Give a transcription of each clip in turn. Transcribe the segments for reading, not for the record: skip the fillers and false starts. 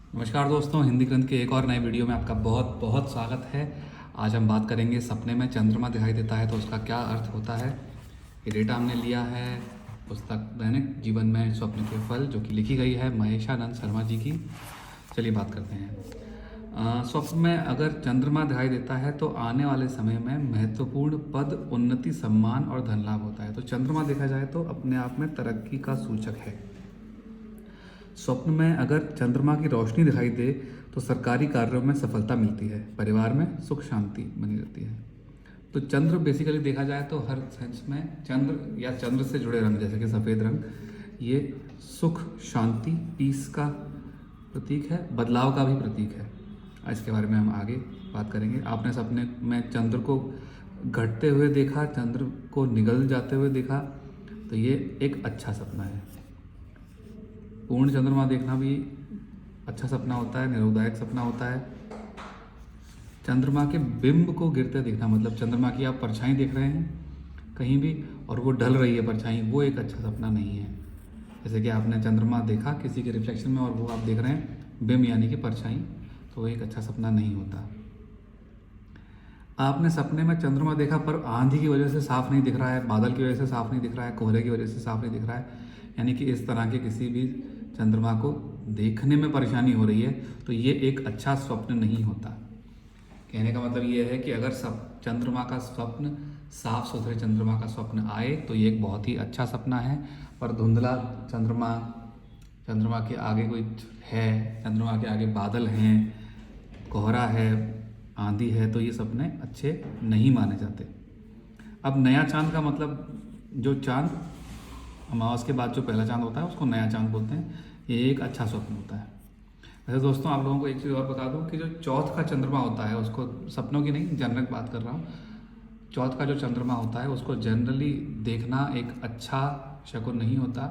नमस्कार दोस्तों, हिंदी ग्रंथ के एक और नए वीडियो में आपका बहुत बहुत स्वागत है। आज हम बात करेंगे सपने में चंद्रमा दिखाई देता है तो उसका क्या अर्थ होता है। ये डेटा हमने लिया है पुस्तक दैनिक जीवन में स्वप्न के फल, जो कि लिखी गई है महेशानंद शर्मा जी की। चलिए बात करते हैं। स्वप्न में अगर चंद्रमा दिखाई देता है तो आने वाले समय में महत्वपूर्ण पद, उन्नति, सम्मान और धन लाभ होता है। तो चंद्रमा देखा जाए तो अपने आप में तरक्की का सूचक है। स्वप्न में अगर चंद्रमा की रोशनी दिखाई दे तो सरकारी कार्यों में सफलता मिलती है, परिवार में सुख शांति बनी रहती है। तो चंद्र बेसिकली देखा जाए तो हर सेंस में चंद्र या चंद्र से जुड़े रंग जैसे कि सफ़ेद रंग, ये सुख शांति पीस का प्रतीक है, बदलाव का भी प्रतीक है। इसके बारे में हम आगे बात करेंगे। आपने सपने में चंद्र को घटते हुए देखा, चंद्र को निगल जाते हुए देखा, तो ये एक अच्छा सपना है। पूर्ण चंद्रमा देखना भी अच्छा सपना होता है, निरोगदायक सपना होता है। चंद्रमा के बिंब को गिरते देखना, मतलब चंद्रमा की आप परछाई देख रहे हैं कहीं भी और वो ढल रही है परछाई, वो एक अच्छा सपना नहीं है। जैसे कि आपने चंद्रमा देखा किसी के रिफ्लेक्शन में और वो आप देख रहे हैं बिंब यानी कि परछाई, तो वो एक अच्छा सपना नहीं होता। आपने सपने में चंद्रमा देखा पर आंधी की वजह से साफ नहीं दिख रहा है, बादल की वजह से साफ नहीं दिख रहा है, कोहरे की वजह से साफ नहीं दिख रहा है, यानी कि इस तरह के किसी भी चंद्रमा को देखने में परेशानी हो रही है, तो ये एक अच्छा स्वप्न नहीं होता। कहने का मतलब ये है कि अगर सब चंद्रमा का स्वप्न, साफ सुथरे चंद्रमा का स्वप्न आए तो ये एक बहुत ही अच्छा सपना है। पर धुंधला चंद्रमा, चंद्रमा के आगे कोई है, चंद्रमा के आगे बादल हैं, कोहरा है, आंधी है, तो ये सपने अच्छे नहीं माने जाते। अब नया चांद का मतलब, जो चांद अमावस के बाद जो पहला चांद होता है उसको नया चांद बोलते हैं, ये एक अच्छा स्वप्न होता है। वैसे दोस्तों आप लोगों को एक चीज़ और बता दूं कि जो चौथ का चंद्रमा होता है उसको, सपनों की नहीं जनरल बात कर रहा हूँ, चौथ का जो चंद्रमा होता है उसको जनरली देखना एक अच्छा शकुन नहीं होता।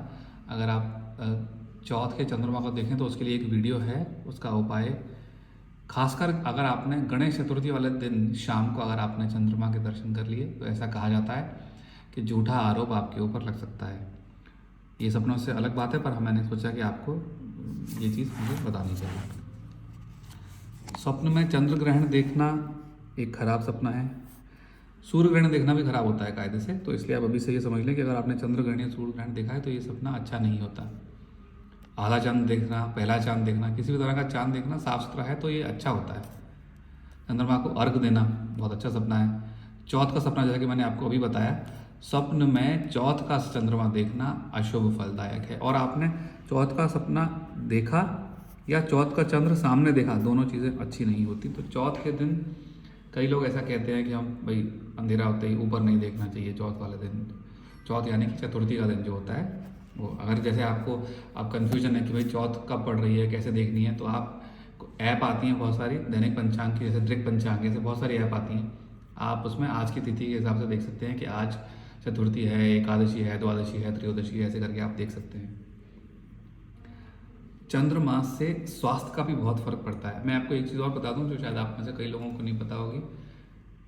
अगर आप चौथ के चंद्रमा को देखें तो उसके लिए एक वीडियो है, उसका उपाय, खासकर अगर आपने गणेश चतुर्थी वाले दिन शाम को अगर आपने चंद्रमा के दर्शन कर लिए तो ऐसा कहा जाता है कि झूठा आरोप आपके ऊपर लग सकता है। ये सपनों से अलग बात है, पर मैंने सोचा कि आपको ये चीज़ मुझे बतानी चाहिए। स्वप्न में चंद्र ग्रहण देखना एक खराब सपना है। सूर्य ग्रहण देखना भी खराब होता है कायदे से, तो इसलिए आप अभी से ये समझ लें कि अगर आपने चंद्र ग्रहण या सूर्य ग्रहण देखा है तो ये सपना अच्छा नहीं होता। आधा चांद देखना, पहला चांद देखना, किसी भी तरह का चांद देखना साफ सुथरा है तो ये अच्छा होता है। चंद्रमा को अर्घ देना बहुत अच्छा सपना है। चौथ का सपना, जैसा कि मैंने आपको अभी बताया, स्वप्न में चौथ का चंद्रमा देखना अशुभ फलदायक है। और आपने चौथ का सपना देखा या चौथ का चंद्र सामने देखा, दोनों चीज़ें अच्छी नहीं होती। तो चौथ के दिन कई लोग ऐसा कहते हैं कि हम भाई अंधेरा होते ही ऊपर नहीं देखना चाहिए चौथ वाले दिन। चौथ यानी कि चतुर्थी का दिन जो होता है वो, अगर जैसे आपको अब कन्फ्यूजन है कि भाई चौथ कब पड़ रही है, कैसे देखनी है, तो आप ऐप आती हैं बहुत सारी दैनिक पंचांग की, जैसे दृक पंचांग, जैसे बहुत सारी ऐप आती हैं। आप उसमें आज की तिथि के हिसाब से देख सकते हैं कि आज चतुर्थी है, एकादशी है, द्वादशी है, त्रयोदशी है, ऐसे करके आप देख सकते हैं। चंद्रमा से स्वास्थ्य का भी बहुत फर्क पड़ता है। मैं आपको एक चीज़ और बता दूं जो शायद आप में से कई लोगों को नहीं पता होगी।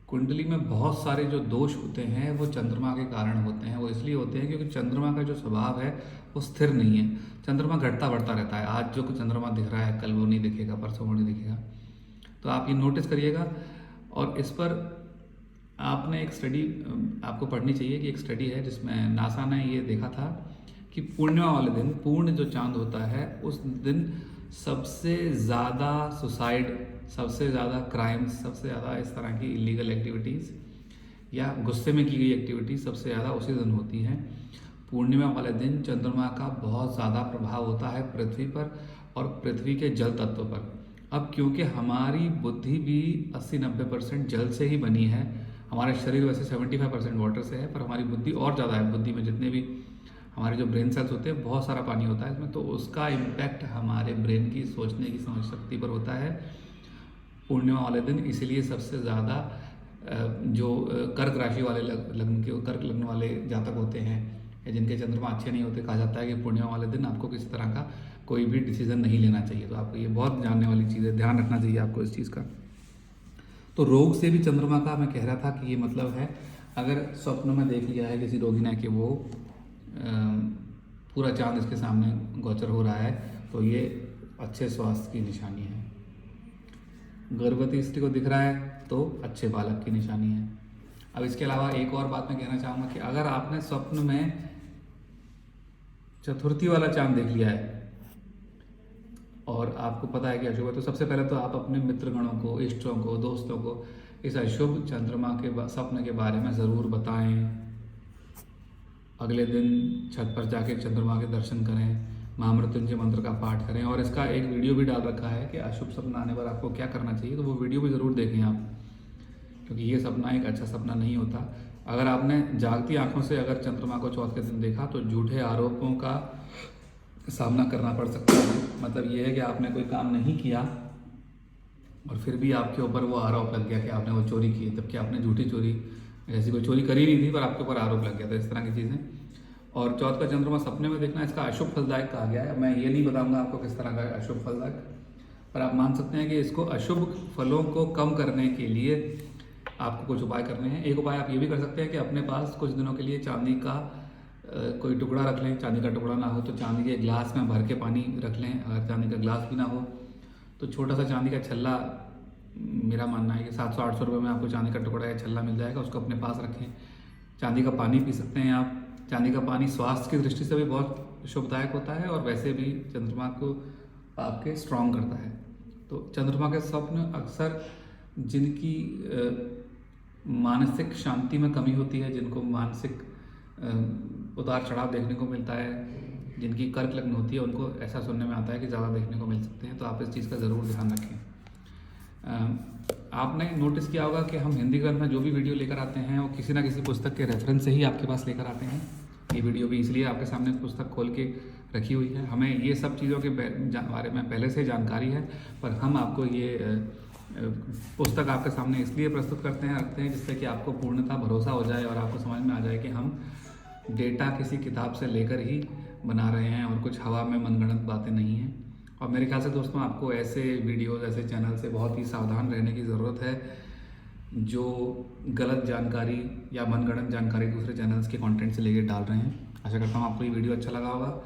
कुंडली में बहुत सारे जो दोष होते हैं वो चंद्रमा के कारण होते हैं। वो इसलिए होते हैं क्योंकि चंद्रमा का जो स्वभाव है वो स्थिर नहीं है। चंद्रमा घटता बढ़ता रहता है। आज जो चंद्रमा दिख रहा है कल वो नहीं दिखेगा, परसों वो नहीं दिखेगा। तो आप ये नोटिस करिएगा। और इस पर आपने एक स्टडी आपको पढ़नी चाहिए कि एक स्टडी है जिसमें नासा ने ये देखा था कि पूर्णिमा वाले दिन, पूर्ण जो चांद होता है उस दिन सबसे ज़्यादा सुसाइड, सबसे ज़्यादा क्राइम्स, सबसे ज़्यादा इस तरह की इलीगल एक्टिविटीज़ या गुस्से में की गई एक्टिविटीज़ सबसे ज़्यादा उसी दिन होती हैं। पूर्णिमा वाले दिन चंद्रमा का बहुत ज़्यादा प्रभाव होता है पृथ्वी पर और पृथ्वी के जल तत्व पर। अब क्योंकि हमारी बुद्धि भी 80-90% जल से ही बनी है, हमारा शरीर वैसे 75% वाटर से है, पर हमारी बुद्धि और ज़्यादा है। बुद्धि में जितने भी हमारे जो ब्रेन सेल्स होते हैं बहुत सारा पानी होता है इसमें, तो उसका इम्पैक्ट हमारे ब्रेन की सोचने की समझ शक्ति पर होता है पूर्णिमा वाले दिन। इसीलिए सबसे ज़्यादा जो कर्क राशि वाले लग्न के, कर्क लग्न वाले जातक होते हैं या जिनके चंद्रमा अच्छे नहीं होते, कहा जाता है कि पूर्णिमा वाले दिन आपको किसी तरह का कोई भी डिसीजन नहीं लेना चाहिए। तो आपको ये बहुत जानने वाली चीज़ है, ध्यान रखना चाहिए आपको इस चीज़ का। तो रोग से भी चंद्रमा का मैं कह रहा था कि ये मतलब है, अगर स्वप्न में देख लिया है किसी रोगी ने कि वो पूरा चांद इसके सामने गोचर हो रहा है, तो ये अच्छे स्वास्थ्य की निशानी है। गर्भवती स्त्री को दिख रहा है तो अच्छे बालक की निशानी है। अब इसके अलावा एक और बात मैं कहना चाहूँगा कि अगर आपने स्वप्न में चतुर्थी वाला चांद देख लिया है और आपको पता है कि अशुभ है, तो सबसे पहले तो आप अपने मित्रगणों को, इष्टों को, दोस्तों को इस अशुभ चंद्रमा के स्वप्न के बारे में ज़रूर बताएं। अगले दिन छत पर जाके चंद्रमा के दर्शन करें, महामृत्युंजय मंत्र का पाठ करें, और इसका एक वीडियो भी डाल रखा है कि अशुभ सपना आने पर आपको क्या करना चाहिए, तो वो वीडियो भी ज़रूर देखें आप, क्योंकि ये सपना एक अच्छा सपना नहीं होता। अगर आपने जागती आंखों से अगर चंद्रमा को चौथ के दिन देखा तो झूठे आरोपों का सामना करना पड़ सकता है। मतलब ये है कि आपने कोई काम नहीं किया और फिर भी आपके ऊपर वो आरोप लग गया कि आपने वो चोरी की, जबकि आपने झूठी चोरी, ऐसी कोई चोरी करी नहीं थी, पर आपके ऊपर आरोप लग गया था, इस तरह की चीज़ें। और चौथ का चंद्रमा सपने में देखना इसका अशुभ फलदायक कहा गया है। मैं ये नहीं बताऊंगा आपको किस तरह का अशुभ फलदायक, पर आप मान सकते हैं कि इसको अशुभ फलों को कम करने के लिए आपको कुछ उपाय करने हैं। एक उपाय आप ये भी कर सकते हैं कि अपने पास कुछ दिनों के लिए चांदी का कोई टुकड़ा रख लें। चांदी का टुकड़ा ना हो तो चांदी के गिलास में भर के पानी रख लें। अगर चांदी का गिलास भी ना हो तो छोटा सा चांदी का छल्ला, मेरा मानना है कि 700-800 रुपये में आपको चांदी का टुकड़ा या छल्ला मिल जाएगा, उसको अपने पास रखें। चांदी का पानी पी सकते हैं आप। चांदी का पानी स्वास्थ्य की दृष्टि से भी बहुत शुभदायक होता है और वैसे भी चंद्रमा को आपके स्ट्रॉन्ग करता है। तो चंद्रमा के स्वप्न अक्सर जिनकी मानसिक शांति में कमी होती है, जिनको मानसिक उतार चढ़ाव देखने को मिलता है, जिनकी कर्क लग्न होती है, उनको ऐसा सुनने में आता है कि ज़्यादा देखने को मिल सकते हैं। तो आप इस चीज़ का ज़रूर ध्यान रखें। आपने नोटिस किया होगा कि हम हिंदी ग्रंथ में जो भी वीडियो लेकर आते हैं वो किसी ना किसी पुस्तक के रेफरेंस से ही आपके पास लेकर आते हैं। ये वीडियो भी इसलिए आपके सामने पुस्तक खोल के रखी हुई है। हमें ये सब चीज़ों के बारे में पहले से जानकारी है, पर हम आपको ये पुस्तक आपके सामने इसलिए प्रस्तुत रखते हैं जिससे कि आपको पूर्णतः भरोसा हो जाए और आपको समझ में आ जाए कि हम डेटा किसी किताब से लेकर ही बना रहे हैं और कुछ हवा में मनगढ़ंत बातें नहीं हैं। और मेरे ख्याल से दोस्तों आपको ऐसे वीडियोज़, ऐसे चैनल से बहुत ही सावधान रहने की ज़रूरत है जो गलत जानकारी या मनगढ़ंत जानकारी दूसरे चैनल्स के कंटेंट से लेकर डाल रहे हैं। आशा करता हूँ आपको ये वीडियो अच्छा लगा होगा।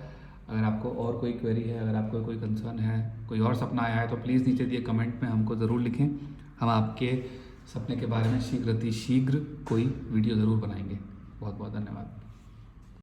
अगर आपको और कोई क्वेरी है, अगर आपको कोई कंसर्न है, कोई और सपना आया है तो प्लीज़ नीचे दिए कमेंट में हमको ज़रूर लिखें। हम आपके सपने के बारे में शीघ्र कोई वीडियो ज़रूर बनाएंगे। बहुत बहुत धन्यवाद।